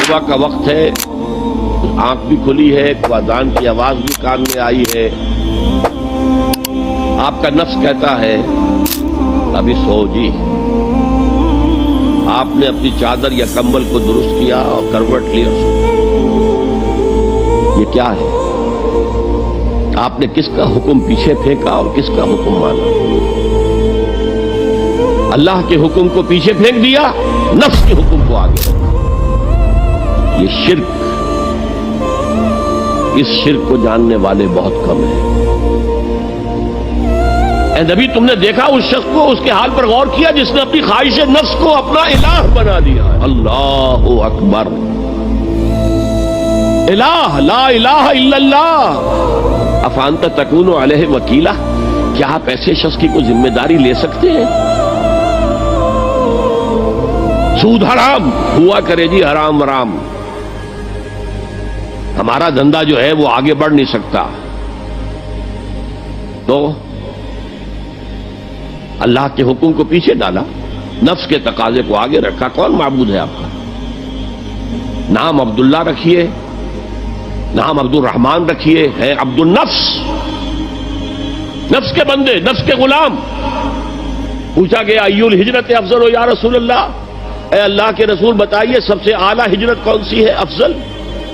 صبح کا وقت ہے، آنکھ بھی کھلی ہے، اذان کی آواز بھی کان میں آئی ہے، آپ کا نفس کہتا ہے ابھی سو جی۔ آپ نے اپنی چادر یا کمبل کو درست کیا اور کروٹ لیا، یہ کیا ہے؟ آپ نے کس کا حکم پیچھے پھینکا اور کس کا حکم مانا؟ اللہ کے حکم کو پیچھے پھینک دیا، نفس کے حکم کو آگے رکھا۔ یہ شرک، اس شرک کو جاننے والے بہت کم ہیں۔ اے نبی، تم نے دیکھا اس شخص کو، اس کے حال پر غور کیا جس نے اپنی خواہش نفس کو اپنا الہ بنا دیا ہے۔ اللہ اکبر، الہ لا الہ الا اللہ۔ افانت تکون علیہ وکیلا، کیا آپ ایسے شخص کی کوئی ذمہ داری لے سکتے ہیں؟ سود حرام ہوا کرے جی، حرام حرام، ہمارا دھندا جو ہے وہ آگے بڑھ نہیں سکتا، تو اللہ کے حکم کو پیچھے ڈالا، نفس کے تقاضے کو آگے رکھا۔ کون معبود ہے آپ کا؟ نام عبداللہ رکھیے، نام عبد الرحمن رکھیے، ہے عبد النفس، نفس کے بندے، نفس کے غلام۔ پوچھا گیا ایو الہجرت افضل ہو یا رسول اللہ، اے اللہ کے رسول بتائیے سب سے اعلیٰ ہجرت کون سی ہے، افضل؟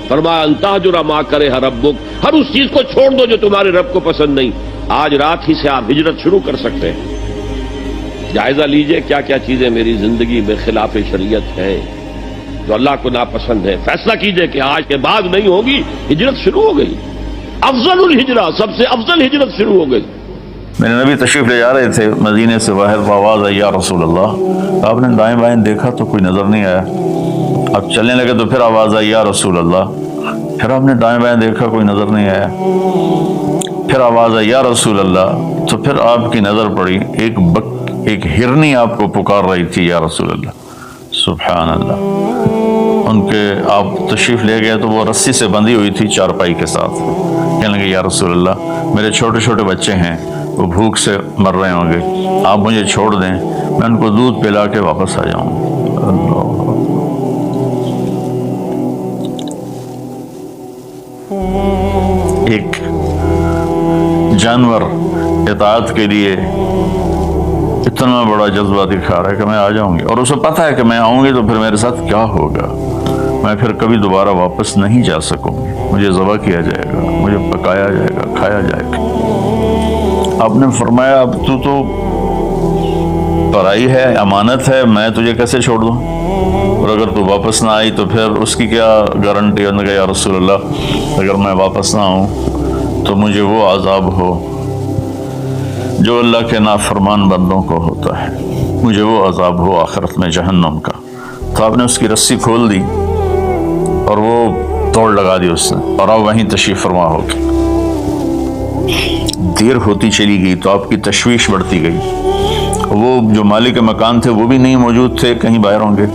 فرمایا ان تہجر ما کرہ ربک، ہر اس چیز کو چھوڑ دو جو تمہارے رب کو پسند نہیں۔ آج رات ہی سے آپ ہجرت شروع کر سکتے ہیں۔ جائزہ لیجئے کیا کیا چیزیں میری زندگی میں خلاف شریعت ہیں جو اللہ کو ناپسند ہے، فیصلہ کیجئے کہ آج کے بعد نہیں ہوگی، ہجرت شروع ہو گئی، افضل الہجرہ، سب سے افضل ہجرت شروع ہو گئی۔ میرے نبی تشریف لے جا رہے تھے مدینے سے باہر، آواز آئی یا رسول اللہ۔ آپ نے دائیں بائیں دیکھا تو کوئی نظر نہیں آیا، اب چلنے لگے تو پھر آواز آئی یا رسول اللہ، پھر آپ نے دائیں بائیں دیکھا کوئی نظر نہیں آیا، پھر آواز آئی یا رسول اللہ، تو پھر آپ کی نظر پڑی ایک ہرنی آپ کو پکار رہی تھی یا رسول اللہ۔ سبحان اللہ، ان کے آپ تشریف لے گئے تو وہ رسی سے بندھی ہوئی تھی چارپائی کے ساتھ، کہنے لگے یا رسول اللہ میرے چھوٹے چھوٹے بچے ہیں، وہ بھوک سے مر رہے ہوں گے، آپ مجھے چھوڑ دیں، میں ان کو دودھ پلا کے واپس آ جاؤں۔ اللہ، ایک جانور اطاعت کے لیے اتنا بڑا جذبہ دکھا رہا ہے کہ میں آ جاؤں گی، اور اسے پتہ ہے کہ میں آؤں گی تو پھر میرے ساتھ کیا ہوگا، میں پھر کبھی دوبارہ واپس نہیں جا سکوں گی، مجھے ذبح کیا جائے گا، مجھے پکایا جائے گا، کھایا جائے گا۔ آپ نے فرمایا اب تو پرائی ہے، امانت ہے، میں تجھے کیسے چھوڑ دوں، اور اگر تو واپس نہ آئی تو پھر اس کی کیا گارنٹی؟ انہوں نے کہا یا رسول اللہ اگر میں واپس نہ آؤں تو مجھے وہ عذاب ہو جو اللہ کے نافرمان بندوں کو ہوتا ہے، مجھے وہ عذاب ہو آخرت میں جہنم کا۔ تو آپ نے اس کی رسی کھول دی اور وہ توڑ لگا دی اس نے، اور آپ وہیں تشریف فرما ہو گئے۔ دیر ہوتی چلی گئی تو آپ کی تشویش بڑھتی گئی، وہ جو مالک مکان تھے وہ بھی نہیں موجود تھے، کہیں باہر ہوں گے۔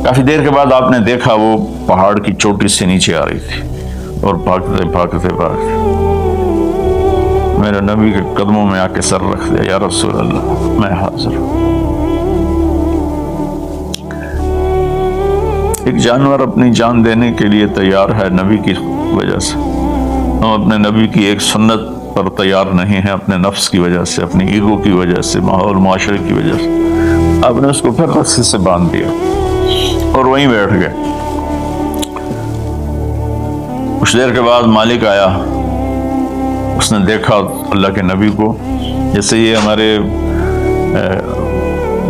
کافی دیر کے بعد آپ نے دیکھا وہ پہاڑ کی چوٹی سے نیچے آ رہی تھی، اور بھاگتے بھاگتے بھاگتے میرے نبی کے قدموں میں آ کے سر رکھ دیا، یا رسول اللہ میں حاضر ہوں۔ ایک جانور اپنی جان دینے کے لیے تیار ہے نبی کی وجہ سے، ہم اپنے نبی کی ایک سنت پر تیار نہیں ہیں، اپنے نفس کی وجہ سے، اپنی ایگو کی وجہ سے، ماحول معاشرے کی وجہ سے۔ آپ نے اس کو پھر رسی سے باندھ دیا اور وہیں بیٹھ گئے۔ کچھ دیر کے بعد مالک آیا، اس نے دیکھا اللہ کے نبی کو، جیسے یہ ہمارے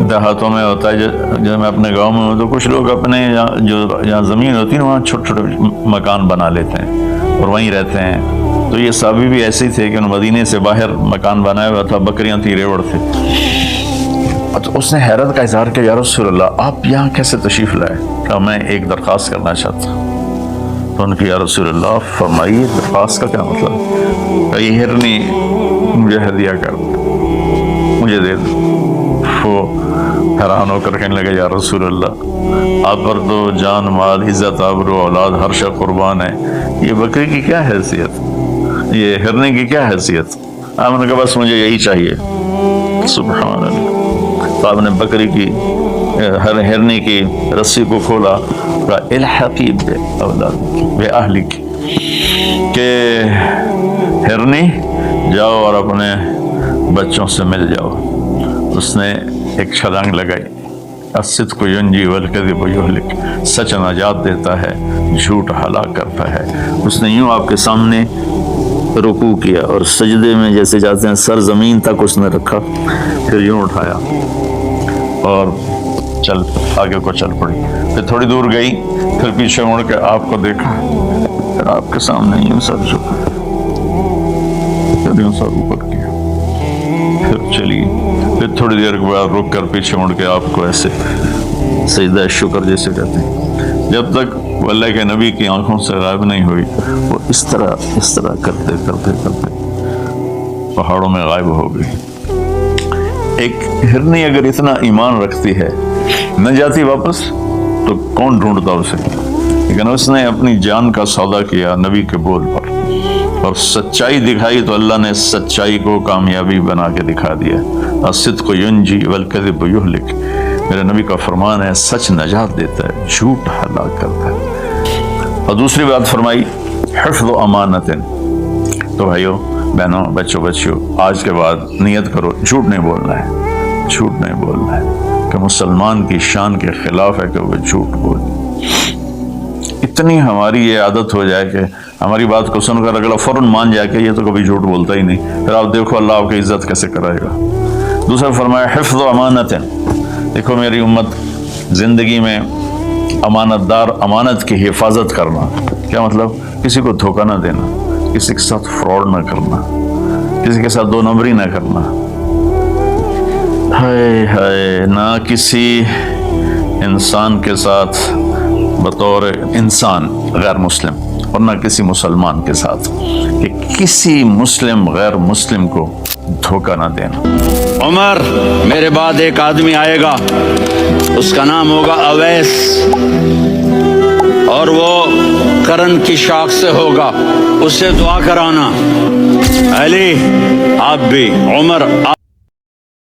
دیہاتوں میں ہوتا ہے، جب میں اپنے گاؤں میں ہوں تو کچھ لوگ اپنے جہاں زمین ہوتی ہے وہاں چھوٹے چھوٹے مکان بنا لیتے ہیں اور وہیں رہتے ہیں۔ تو یہ صحابی بھی ایسے ہی تھے کہ انہوں مدینے سے باہر مکان بنایا ہوا تھا، بکریاں تھی، ریوڑ تھے۔ تو اس نے حیرت کا اظہار کیا، یا رسول اللہ آپ یہاں کیسے تشریف لائے؟ کہا میں ایک درخواست کرنا چاہتا ہوں۔ تو ان کی یا رسول اللہ فرمائیے درخواست کا کیا مطلب؟ یہ ہرنی مجھے ہدیہ کر دو، مجھے دے دو۔ وہ حیران ہو کر کہنے لگے یا رسول اللہ آپ پر تو جان مال عزت آبرو اولاد ہر شے قربان ہے، یہ بکری کی کیا حیثیت، یہ ہرنے کی کیا حیثیت؟ آپ نے کہا بس مجھے یہی چاہیے۔ سبحان اللہ۔ تو آپ نے بکری کی ہرنے کی رسی کو کھولا، الحقی بأہلک، کہ ہرنی جاؤ اور اپنے بچوں سے مل جاؤ۔ اس نے ایک چھلانگ لگائی، الصدق ینجی والکذب یہلک، سچ نجات دیتا ہے، جھوٹ ہلاک کرتا ہے۔ اس نے یوں آپ کے سامنے رکوع کیا اور سجدے میں جیسے جاتے ہیں سر زمین تک اس نے رکھا، پھر یوں اٹھایا اور آگے کو چل پڑی۔ پھر تھوڑی دور گئی، پھر پیچھے مڑ کے آپ کو دیکھا، پھر آپ کے سامنے یوں سر جھکا، پھر یوں سر اوپر کیا، پھر چلی، پھر تھوڑی دیر کے بعد رک کر پیچھے مڑ کے آپ کو ایسے سجدہ شکر جیسے کہتے ہیں، جب تک وہ اللہ کے نبی کی آنکھوں سے غائب نہیں ہوئی، وہ اس طرح کرتے پہاڑوں میں غائب ہو گئی۔ ایک ہرنی اگر اتنا ایمان رکھتی ہے، نہ جاتی واپس تو کون ڈھونڈتا اسے؟ لیکن اس نے اپنی جان کا سودا کیا نبی کے بول پر اور سچائی دکھائی، تو اللہ نے سچائی کو کامیابی بنا کے دکھا دیا۔ الصدق ینجی والکذب یہلک، میرے نبی کا فرمان ہے، سچ نجات دیتا ہے، جھوٹ ہلاک کرتا ہے۔ اور دوسری بات فرمائی حفظ امانت۔ تو بھائیو، بہنوں، بچوں، آج کے بعد نیت کرو، جھوٹ نہیں بولنا ہے، جھوٹ نہیں بولنا ہے، کہ مسلمان کی شان کے خلاف ہے کہ وہ جھوٹ بولے۔ اتنی ہماری یہ عادت ہو جائے کہ ہماری بات کو سن کر اگلا فوراً مان جائے کہ یہ تو کبھی جھوٹ بولتا ہی نہیں، پھر آپ دیکھو اللہ آپ کی عزت کیسے کرائے گا۔ دوسرا فرمایا حفظ امانت۔ دیکھو میری امت، زندگی میں امانت دار، امانت کی حفاظت کرنا، کیا مطلب؟ کسی کو دھوکہ نہ دینا، کسی کے ساتھ فراڈ نہ کرنا، کسی کے ساتھ دو نمبری نہ کرنا، ہائے نہ کسی انسان کے ساتھ بطور انسان غیر مسلم، اور نہ کسی مسلمان کے ساتھ، کہ کسی مسلم غیر مسلم کو دھوکہ نہ دینا۔ عمر، میرے بعد ایک آدمی آئے گا، اس کا نام ہوگا اویس، اور وہ کرن کی شاخ سے ہوگا، اس سے دعا کرانا۔ علی آپ بھی، عمر آپ